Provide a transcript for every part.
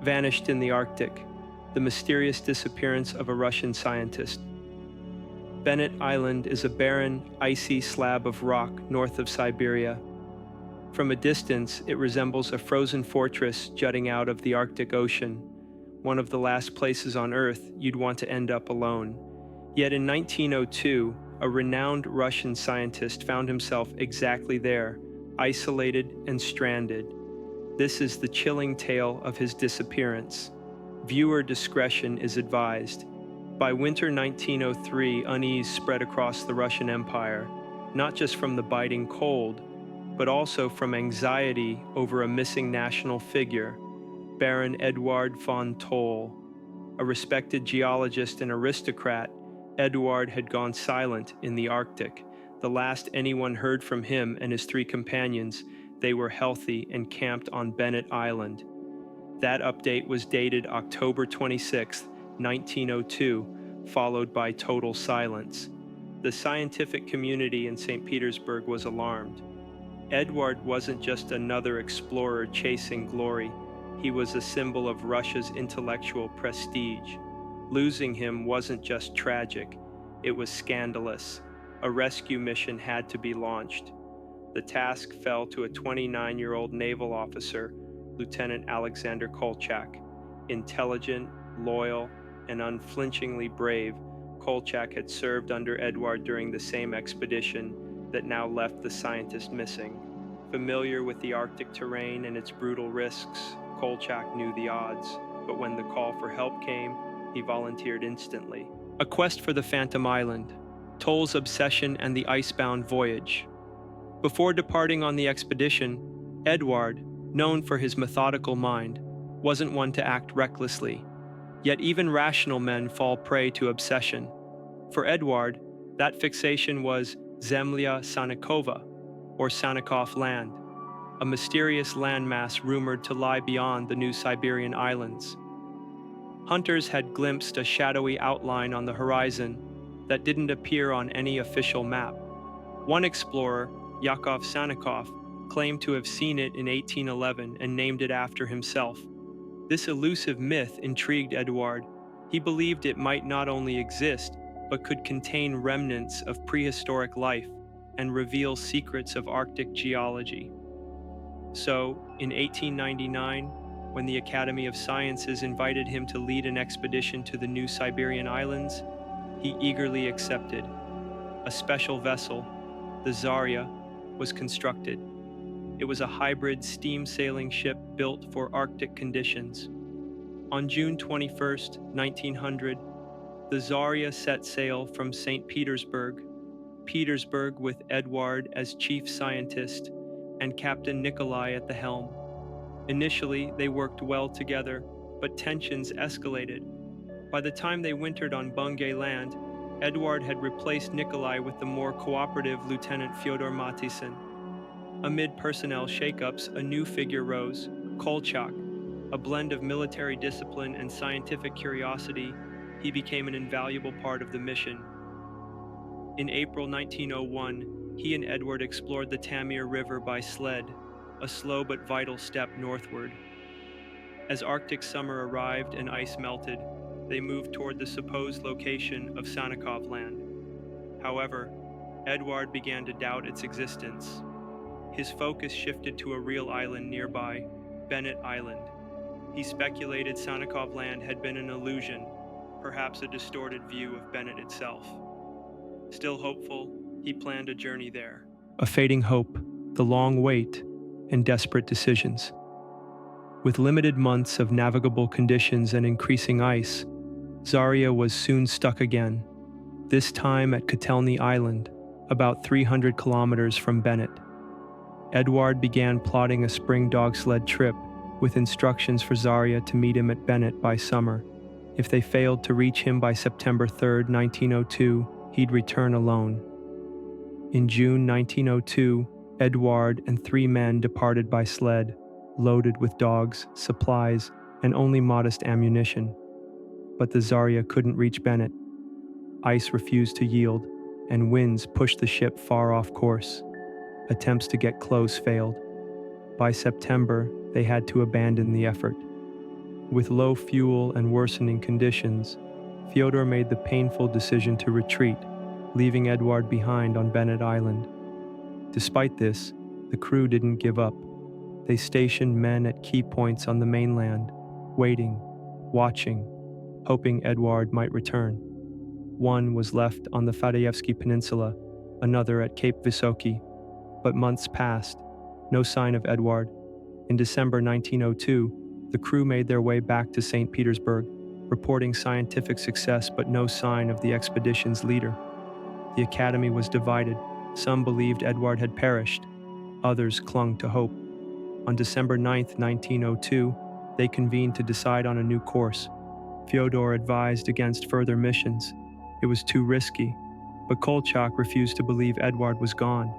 vanished in the Arctic, the mysterious disappearance of a Russian scientist. Bennett Island is a barren, icy slab of rock north of Siberia. From a distance, it resembles a frozen fortress jutting out of the Arctic Ocean, one of the last places on Earth you'd want to end up alone. Yet in 1902, a renowned Russian scientist found himself exactly there, isolated and stranded. This is the chilling tale of his disappearance. Viewer discretion is advised. By winter 1903, unease spread across the Russian Empire, not just from the biting cold, but also from anxiety over a missing national figure, Baron Eduard von Toll. A respected geologist and aristocrat, Eduard had gone silent in the Arctic. The last anyone heard from him and his three companions, they were healthy and camped on Bennett Island. That update was dated October 26, 1902, followed by total silence. The scientific community in St. Petersburg was alarmed. Eduard wasn't just another explorer chasing glory. He was a symbol of Russia's intellectual prestige. Losing him wasn't just tragic, it was scandalous. A rescue mission had to be launched. The task fell to a 29-year-old naval officer, Lieutenant Alexander Kolchak. Intelligent, loyal, and unflinchingly brave, Kolchak had served under Eduard during the same expedition that now left the scientist missing. Familiar with the Arctic terrain and its brutal risks, Kolchak knew the odds, but when the call for help came, he volunteered instantly. A quest for the Phantom Island, Toll's obsession and the icebound voyage. Before departing on the expedition, Eduard, known for his methodical mind, wasn't one to act recklessly. Yet even rational men fall prey to obsession. For Eduard, that fixation was Zemlya Sanikova, or Sanikov land, a mysterious landmass rumored to lie beyond the new Siberian islands. Hunters had glimpsed a shadowy outline on the horizon that didn't appear on any official map. One explorer, Yakov Sanikov, claimed to have seen it in 1811 and named it after himself. This elusive myth intrigued Eduard. He believed it might not only exist, but could contain remnants of prehistoric life and reveal secrets of Arctic geology. So, in 1899, when the Academy of Sciences invited him to lead an expedition to the new Siberian islands, he eagerly accepted. A special vessel, the Zarya, was constructed. It was a hybrid steam sailing ship built for Arctic conditions. On June 21, 1900, the Zarya set sail from St. Petersburg, with Eduard as chief scientist and Captain Nikolai at the helm. Initially, they worked well together, but tensions escalated. By the time they wintered on Bungay land, Eduard had replaced Nikolai with the more cooperative Lieutenant Fyodor Matysin. Amid personnel shakeups, a new figure rose, Kolchak. A blend of military discipline and scientific curiosity, he became an invaluable part of the mission. In April 1901, he and Eduard explored the Tamir River by sled, a slow but vital step northward. As Arctic summer arrived and ice melted, they moved toward the supposed location of Sanikov land. However, Eduard began to doubt its existence. His focus shifted to a real island nearby, Bennett Island. He speculated Sanikov land had been an illusion, perhaps a distorted view of Bennett itself. Still hopeful, he planned a journey there. A fading hope, the long wait, and desperate decisions. With limited months of navigable conditions and increasing ice, Zarya was soon stuck again, this time at Kotelny Island, about 300 kilometers from Bennett. Eduard began plotting a spring dog sled trip, with instructions for Zarya to meet him at Bennett by summer. If they failed to reach him by September 3, 1902, he'd return alone. In June 1902, Eduard and 3 men departed by sled, loaded with dogs, supplies, and only modest ammunition. But the Zarya couldn't reach Bennett. Ice refused to yield, and winds pushed the ship far off course. Attempts to get close failed. By September, they had to abandon the effort. With low fuel and worsening conditions, Fyodor made the painful decision to retreat, leaving Eduard behind on Bennett Island. Despite this, the crew didn't give up. They stationed men at key points on the mainland, waiting, watching, hoping Eduard might return. One was left on the Fadayevsky Peninsula, another at Cape Visoki. But months passed, no sign of Eduard. In December 1902, the crew made their way back to St. Petersburg, reporting scientific success but no sign of the expedition's leader. The academy was divided. Some believed Eduard had perished. Others clung to hope. On December 9, 1902, they convened to decide on a new course. Fyodor advised against further missions. It was too risky, but Kolchak refused to believe Eduard was gone.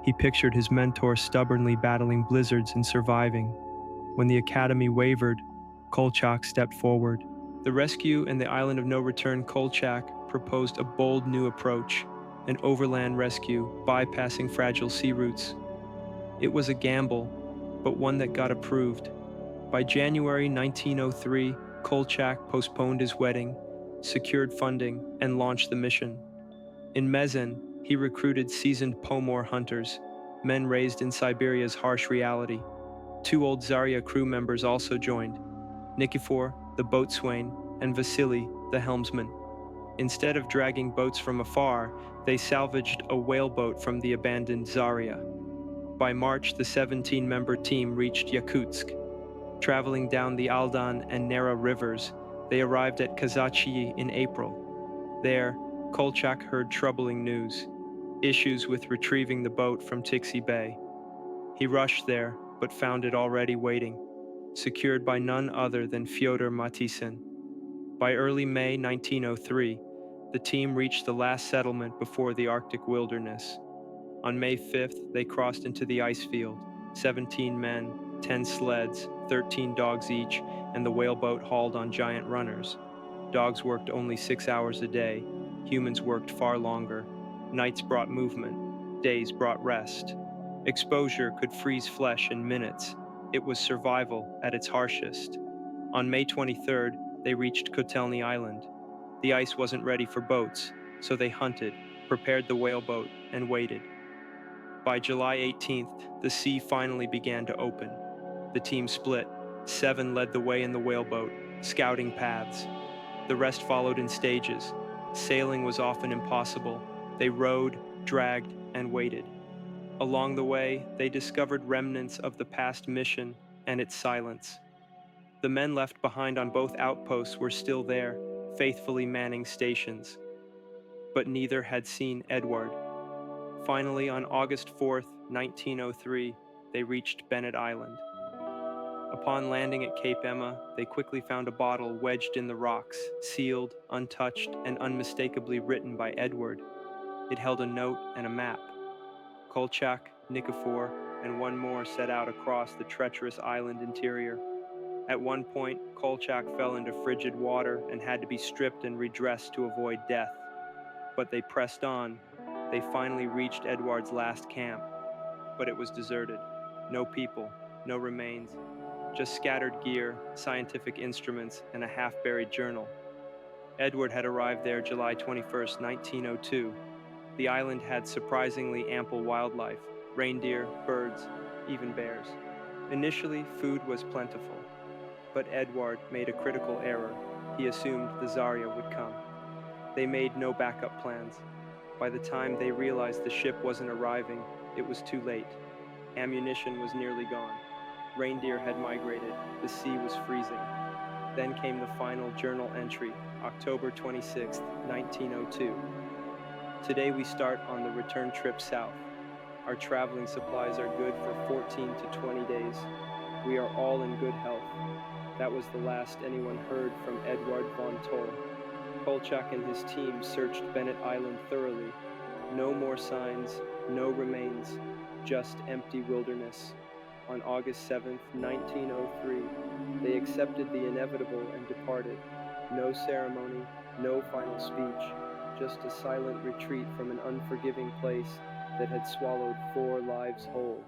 He pictured his mentor stubbornly battling blizzards and surviving. When the academy wavered, Kolchak stepped forward. The rescue and the island of no return, Kolchak proposed a bold new approach, an overland rescue, bypassing fragile sea routes. It was a gamble, but one that got approved. By January 1903, Kolchak postponed his wedding, secured funding, and launched the mission. In Mezin, he recruited seasoned Pomor hunters, men raised in Siberia's harsh reality. 2 old Zarya crew members also joined, Nikifor, the boatswain, and Vasily, the helmsman. Instead of dragging boats from afar, they salvaged a whaleboat from the abandoned Zarya. By March, the 17-member team reached Yakutsk. Traveling down the Aldan and Nera rivers, they arrived at Kazachyi in April. There, Kolchak heard troubling news, issues with retrieving the boat from Tixi Bay. He rushed there, but found it already waiting, secured by none other than Fyodor Matisin. By early May 1903, the team reached the last settlement before the Arctic wilderness. On May 5th, they crossed into the ice field, 17 men, 10 sleds, 13 dogs each, and the whaleboat hauled on giant runners. Dogs worked only 6 hours a day. Humans worked far longer. Nights brought movement. Days brought rest. Exposure could freeze flesh in minutes. It was survival at its harshest. On May 23rd, they reached Kotelny Island. The ice wasn't ready for boats, so they hunted, prepared the whaleboat, and waited. By July 18th, the sea finally began to open. The team split. 7 led the way in the whaleboat, scouting paths. The rest followed in stages. Sailing was often impossible. They rowed, dragged, and waited. Along the way, they discovered remnants of the past mission and its silence. The men left behind on both outposts were still there, faithfully manning stations. But neither had seen Eduard. Finally, on August 4th, 1903, they reached Bennett Island. Upon landing at Cape Emma, they quickly found a bottle wedged in the rocks, sealed, untouched, and unmistakably written by Eduard. It held a note and a map. Kolchak, Nikifor, and one more set out across the treacherous island interior. At one point, Kolchak fell into frigid water and had to be stripped and redressed to avoid death. But they pressed on. They finally reached Eduard's last camp, but it was deserted. No people, no remains, just scattered gear, scientific instruments, and a half-buried journal. Eduard had arrived there July 21, 1902. The island had surprisingly ample wildlife, reindeer, birds, even bears. Initially, food was plentiful, but Eduard made a critical error. He assumed the Zarya would come. They made no backup plans. By the time they realized the ship wasn't arriving, it was too late. Ammunition was nearly gone. Reindeer had migrated. The sea was freezing. Then came the final journal entry, October 26, 1902. Today we start on the return trip south. Our traveling supplies are good for 14 to 20 days. We are all in good health. That was the last anyone heard from Eduard von Toll. Kolchak and his team searched Bennett Island thoroughly. No more signs, no remains, just empty wilderness. On August 7, 1903, they accepted the inevitable and departed. No ceremony, no final speech, just a silent retreat from an unforgiving place that had swallowed 4 lives whole.